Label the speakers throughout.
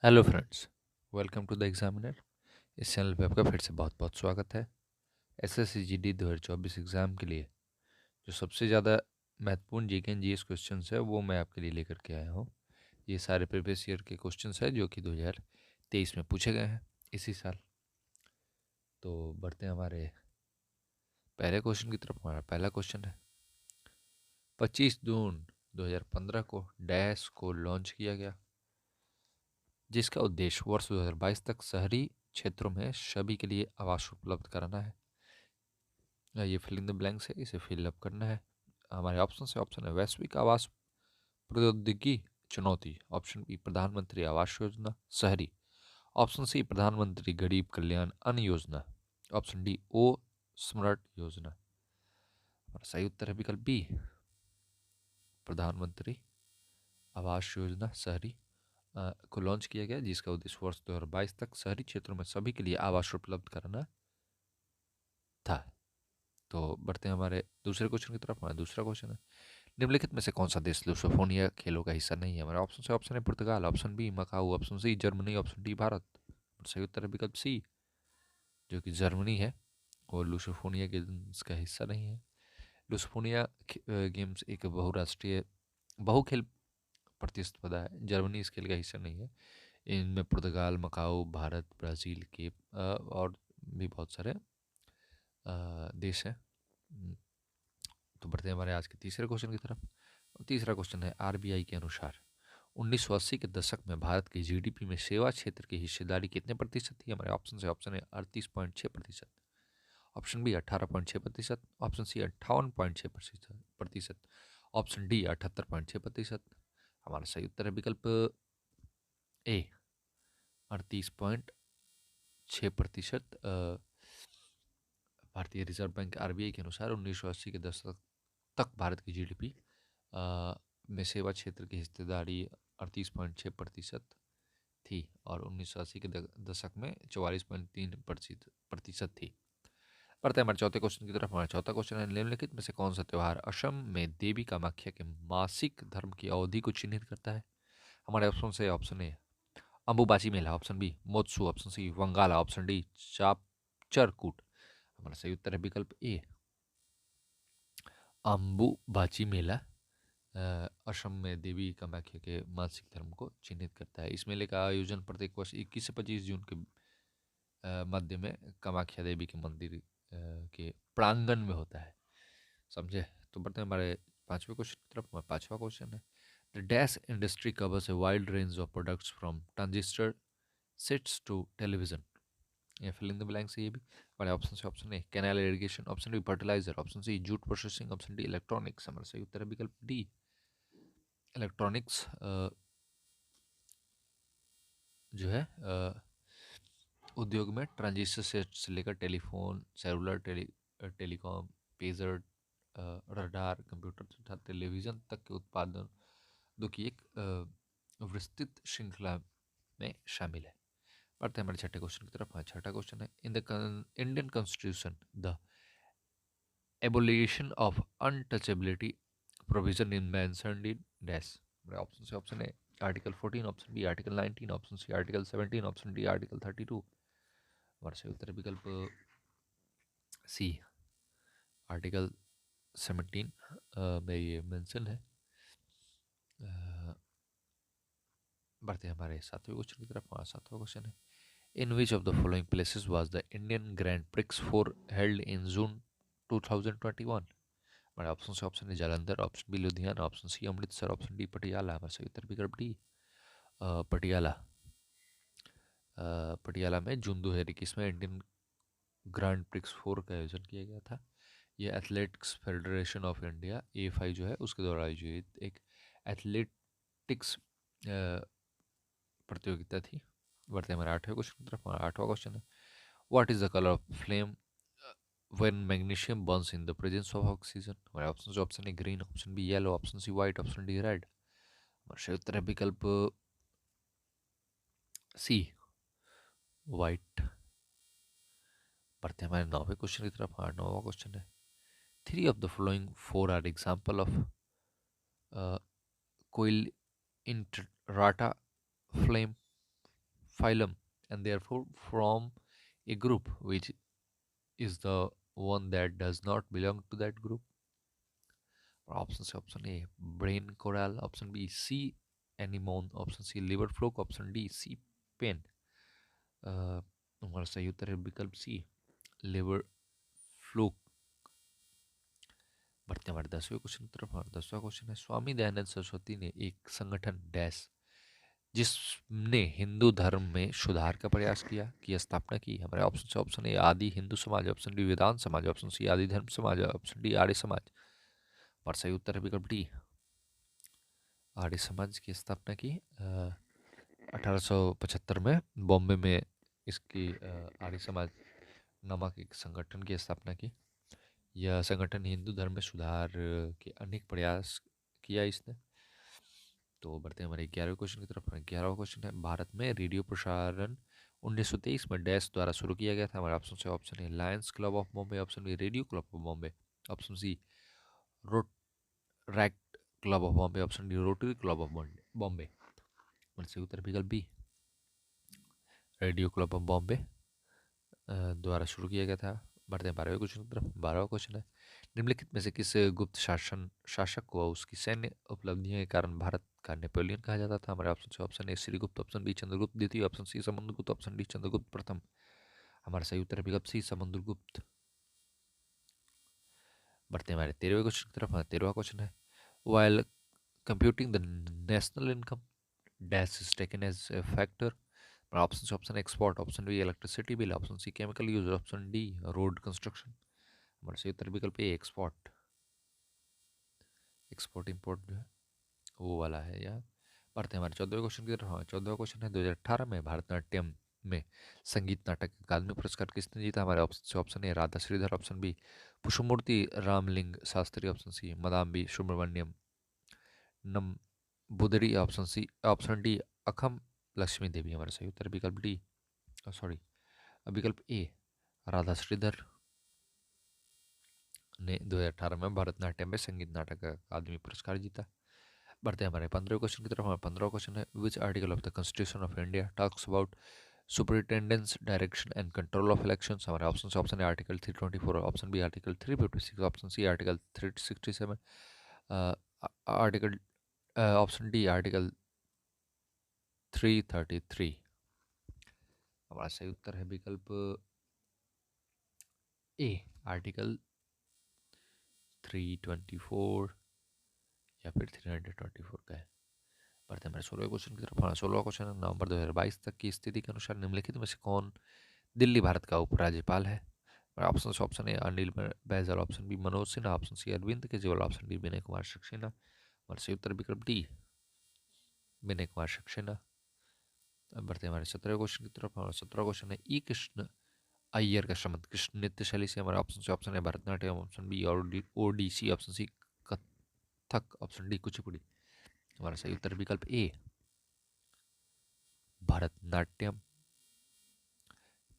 Speaker 1: Hello friends, welcome to the examiner. इस channel पे आपका फिर से बहुत बहुत स्वागत है। एसएससी जीडी 2024 एग्ज़ाम के लिए जो सबसे ज़्यादा महत्वपूर्ण जीके एंड जीएस क्वेश्चंस है वो मैं आपके लिए लेकर के आया हूँ। ये सारे प्रीवियस ईयर के क्वेश्चंस है जो कि 2023 में पूछे गए हैं इसी साल। तो बढ़ते हैं हमारे पहले क्वेश्चन की तरफ। हमारा पहला क्वेश्चन है 25 जून 2015 को डैश को लॉन्च किया गया, जिसका उद्देश्य वर्ष 2022 तक शहरी क्षेत्रों में सभी के लिए आवास उपलब्ध कराना है। ये फिल इन द ब्लैंक्स है, इसे फिल अप करना है। हमारे ऑप्शन है वैश्विक आवास प्रौद्योगिकी चुनौती, ऑप्शन बी प्रधानमंत्री आवास योजना शहरी, ऑप्शन सी प्रधानमंत्री गरीब कल्याण अन्न योजना, ऑप्शन डी ओ स्मार्ट योजना। हमारा सही उत्तर है विकल्प बी, प्रधानमंत्री आवास योजना शहरी को लॉन्च किया गया, जिसका उद्देश्य वर्ष 2022 तक शहरी क्षेत्रों में सभी के लिए आवास उपलब्ध कराना था। तो बढ़ते हैं हमारे दूसरे क्वेश्चन की तरफ। हमारा दूसरा क्वेश्चन है निम्नलिखित में से कौन सा देश लुसोफोनिया खेलों का हिस्सा नहीं है। हमारे ऑप्शन से ऑप्शन है Portugal, option B Macau, option C Germany, option D Bharat. और सही उत्तर है विकल्प सी, जो कि जर्मनी है। और लुसोफोनिया गेम्स का हिस्सा नहीं है। लुसोफोनिया गेम्स एक बहुराष्ट्रीय बहुखेल प्रतिस्पर्धा है। जर्मनी इस खेल का हिस्सा नहीं है। इनमें पुर्तगाल, मकाऊ, भारत, ब्राज़ील के और भी बहुत सारे देश हैं। तो बढ़ते हैं हमारे आज के तीसरे क्वेश्चन की तरफ। तीसरा क्वेश्चन है आरबीआई के अनुसार 1980 के दशक में भारत की जीडीपी में सेवा क्षेत्र की हिस्सेदारी कितने प्रतिशत थी। हमारे ऑप्शन है 38.6%, option B 18.6%, option C 58.6%, option D 78.6%। हमारा सही उत्तर है विकल्प ए, 38.6%। भारतीय रिजर्व बैंक आरबीआई के अनुसार 1980 के दशक तक भारत की जीडीपी में सेवा क्षेत्र की हिस्सेदारी 38.6% थी और 1980 के दशक में 44.3% थी। बढ़ते हैं हमारे चौथे क्वेश्चन की तरफ। हमारा चौथा क्वेश्चन है निम्नलिखित में से कौन सा त्यौहार असम में देवी कामाख्या के मासिक धर्म की अवधि को चिन्हित करता है। हमारे option A Ambubachi Mela, option B Moatsu, option C Wangala, option D Chapchar Kut. हमारा सही उत्तर है विकल्प ए, अम्बुबाची मेला असम में देवी कामाख्या के मासिक धर्म को चिन्हित करता है। इस मेले का आयोजन प्रत्येक वर्ष 21 से 25 जून के मध्य में कामाख्या देवी के मंदिर के प्रांगण में होता है। समझे। तो बढ़ते हैं हमारे पांचवें क्वेश्चन की तरफ। हमारा पांचवा क्वेश्चन है the dash industry covers a wide range of products from transistor sets to television. ये फिल इन द ब्लैंक्स है। ये भी हमारे option A canal irrigation, option B fertiliser, option C jute processing, option D electronics. हमारा सही उत्तर है विकल्प D, electronics. जो है उद्योग में ट्रांजिस्टर सेट से लेकर telephone, cellular, telecom, pager, radar, computer तथा टेलीविजन तक के उत्पादन की एक विस्तृत श्रृंखला में शामिल है। बढ़ते हैं हमारे छठे क्वेश्चन की तरफ। छठा क्वेश्चन है in the Indian constitution the abolition of untouchability provision in mentioned in dash. हमारे ऑप्शन से option A article 14, option B article 19, option C article 17, option D article 32। हमारा सही उत्तर विकल्प सी, आर्टिकल 17 में ये मेंशन है। बढ़ते हैं हमारे सातवें क्वेश्चन की तरफ। हमारा सातवां क्वेश्चन है in which of the following places was the Indian Grand Prix 4 held in June 2021। हमारे ऑप्शन से ऑप्शन है Jalandhar, option B Ludhiana, option C Amritsar, option D Patiala. हमारा सही उत्तर विकल्प डी, पटियाला। पटियाला में जून 2021 में इंडियन ग्रैंड प्रिक्स 4 का आयोजन किया गया था। ये athletics federation of India AFI जो है उसके द्वारा आयोजित एक एथलेटिक्स प्रतियोगिता थी। बढ़ते हमारे आठवें क्वेश्चन की तरफ। हमारा आठवां क्वेश्चन है what is the colour of flame when magnesium burns in the presence of oxygen. हमारे ऑप्शन है green, option B yellow, option C white, option D red. हमारा सही उत्तर है विकल्प सी, वाइट। बढ़ते हमारे नौवें क्वेश्चन की तरफ। हमारा नौवां क्वेश्चन है three of the following four are example of coelenterata phylum. phylum and therefore from a group which is the one that does not belong to that group. Option C, option A, brain coral. Option B, C, anemone. Option C, liver fluke. Option D, sea pen. हमारा सही उत्तर है विकल्प सी, liver fluke. बढ़ते हमारे 10वें question की तरफ। हमारा 10वां क्वेश्चन है, स्वामी दयानंद सरस्वती ने एक संगठन डैश जिसने हिंदू धर्म में सुधार का प्रयास किया की स्थापना की। हमारे ऑप्शन से ऑप्शन ए आदि हिंदू समाज, ऑप्शन डी वेदांत समाज, ऑप्शन सी आदि धर्म समाज, ऑप्शन डी आर्य समाज। और सही उत्तर है विकल्प डी, आर्य समाज की स्थापना की 1875 में बॉम्बे में इसकी आर्य समाज नामक एक संगठन की स्थापना की। यह संगठन हिंदू धर्म में सुधार के अनेक प्रयास किया इसने। तो बढ़ते हैं हमारे 11वें क्वेश्चन की तरफ। 11वां क्वेश्चन है, भारत में रेडियो प्रसारण 1923 में डैश द्वारा शुरू किया गया था। हमारे ऑप्शन से option A Lions Club of Bombay, option B Radio Club of Bombay, option C Rotaract Club of Bombay, option D Rotary Club of Bombay. सही उत्तर विकल्प बी, रेडियो क्लब ऑफ बॉम्बे द्वारा शुरू किया गया था। बढ़ते हैं 12वें क्वेश्चन की तरफ। 12वां क्वेश्चन है, निम्नलिखित में से किस गुप्त शासक को उसकी सैन्य उपलब्धियों के कारण भारत का नेपोलियन कहा जाता था। हमारे ऑप्शन से option A Srigupta, option B Chandragupta द्वितीय, option C Samudragupta, option D Chandragupta प्रथम। हमारा सही उत्तर है विकल्प सी, समुद्रगुप्त। बढ़ते हैं हमारे 13वें क्वेश्चन की तरफ। 13वां क्वेश्चन है, while computing the national income dash is taken as a factor. Option से option export, option B electricity bill, option C chemical use, option D road construction. हमारे सही उत्तर विकल्प ए एक्सपोर्ट। एक्सपोर्ट इंपोर्ट जो है वो वाला है यहाँ। बढ़ते हैं हमारे 14वें क्वेश्चन की तरफ। हाँ, 14वां क्वेश्चन है, 2018 में भारतनाट्यम में संगीत नाटक अकादमी पुरस्कार किसने जीता। हमारे ऑप्शन से option A Radha Sridhar, option B Pushpamurthy Ramalinga Shastri, option C Madambi Subramaniam Namboodiri, option C option D Akham Lakshmi Devi. हमारा सही उत्तर विकल्प डी, सॉरी विकल्प ए राधा श्रीधर ने 2018 में भरतनाट्यम में संगीत नाटक अकादमी पुरस्कार जीता। बढ़ते हैं हमारे 15वें क्वेश्चन की तरफ। हमारा 15वां क्वेश्चन है, which article of the constitution of India talks about superintendence direction and control of elections. हमारे ऑप्शन है article 324, option B article 356, option C article 367, article option D article 333। हमारा सही उत्तर है विकल्प ए आर्टिकल 324 या फिर 324 का है। बढ़ते हैं हमारे 16वें क्वेश्चन की तरफ। हाँ, 16वां क्वेश्चन है, नवंबर 2022 तक की स्थिति के अनुसार निम्नलिखित में से कौन दिल्ली भारत का उपराज्यपाल है। ऑप्शन से option A Anil Baijal, option B Manoj Sinha, option C Arvind Kejriwal, option D Vinay Kumar Saxena. और सही उत्तर विकल्प डी विनय कुमार सक्सेना। अब बढ़ते हैं हमारे 17वें क्वेश्चन की तरफ। हमारा 17वां क्वेश्चन है, ई कृष्ण अय्यर का संबंध किस नृत्य शैली से। हमारे ऑप्शन से ऑप्शन है Bharatanatyam, option B Odissi, option C Kathak, option D Kuchipudi. हमारा सही उत्तर विकल्प ए भरतनाट्यम।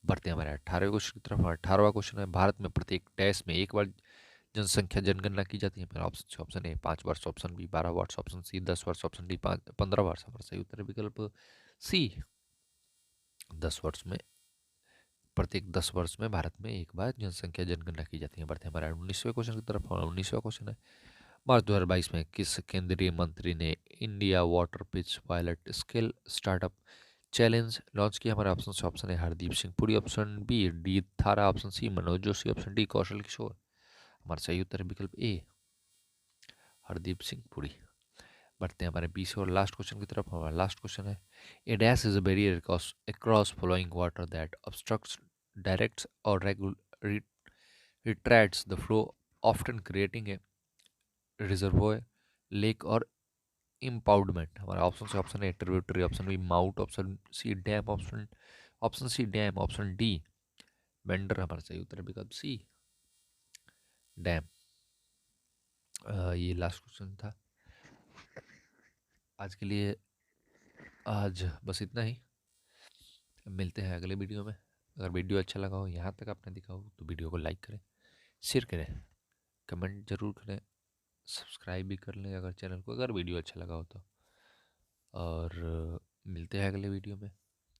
Speaker 1: बढ़ते हैं हमारे 18वें क्वेश्चन की तरफ। 18वां क्वेश्चन है, भारत में प्रत्येक डैश में एक बार जनसंख्या जनगणना की जाती है। मेरा ऑप्शन से ऑप्शन ए 5 वर्ष, ऑप्शन बी 12 वर्ष, ऑप्शन सी 10 वर्ष, ऑप्शन डी 15 वर्ष। हमारा सही उत्तर विकल्प सी 10 वर्ष में, प्रत्येक 10 वर्ष में भारत में एक बार जनसंख्या जनगणना की जाती है। बढ़ते हैं हमारे 19वें क्वेश्चन की तरफ। 19वां क्वेश्चन है, मार्च 2022 में किस केंद्रीय मंत्री ने India water pitch pilot scale startup challenge launch किया। हमारा ऑप्शन से ऑप्शन है हरदीप सिंह पुरी, ऑप्शन बी डी थारा, option C Manoj Joshi, option D Kaushal Kishore. हमारा सही उत्तर है विकल्प ए हरदीप सिंह पुरी। बढ़ते हैं हमारे 20वें और लास्ट क्वेश्चन की तरफ। हमारा लास्ट क्वेश्चन है, a dash is a barrier across flowing water that obstructs directs or retards the flow, often creating a reservoir, lake और impoundment। हमारा ऑप्शन से ऑप्शन है tributary, option B mouth, option C dam, option C dam, option D bender. हमारा सही उत्तर विकल्प सी dam. ये लास्ट क्वेश्चन था आज के लिए। आज बस इतना ही, मिलते हैं अगले वीडियो में। अगर वीडियो अच्छा लगा हो, यहाँ तक आपने देखा हो, तो वीडियो को लाइक करें, शेयर करें, कमेंट जरूर करें, सब्सक्राइब भी कर लें अगर चैनल को, अगर वीडियो अच्छा लगा हो तो। और मिलते हैं अगले वीडियो में।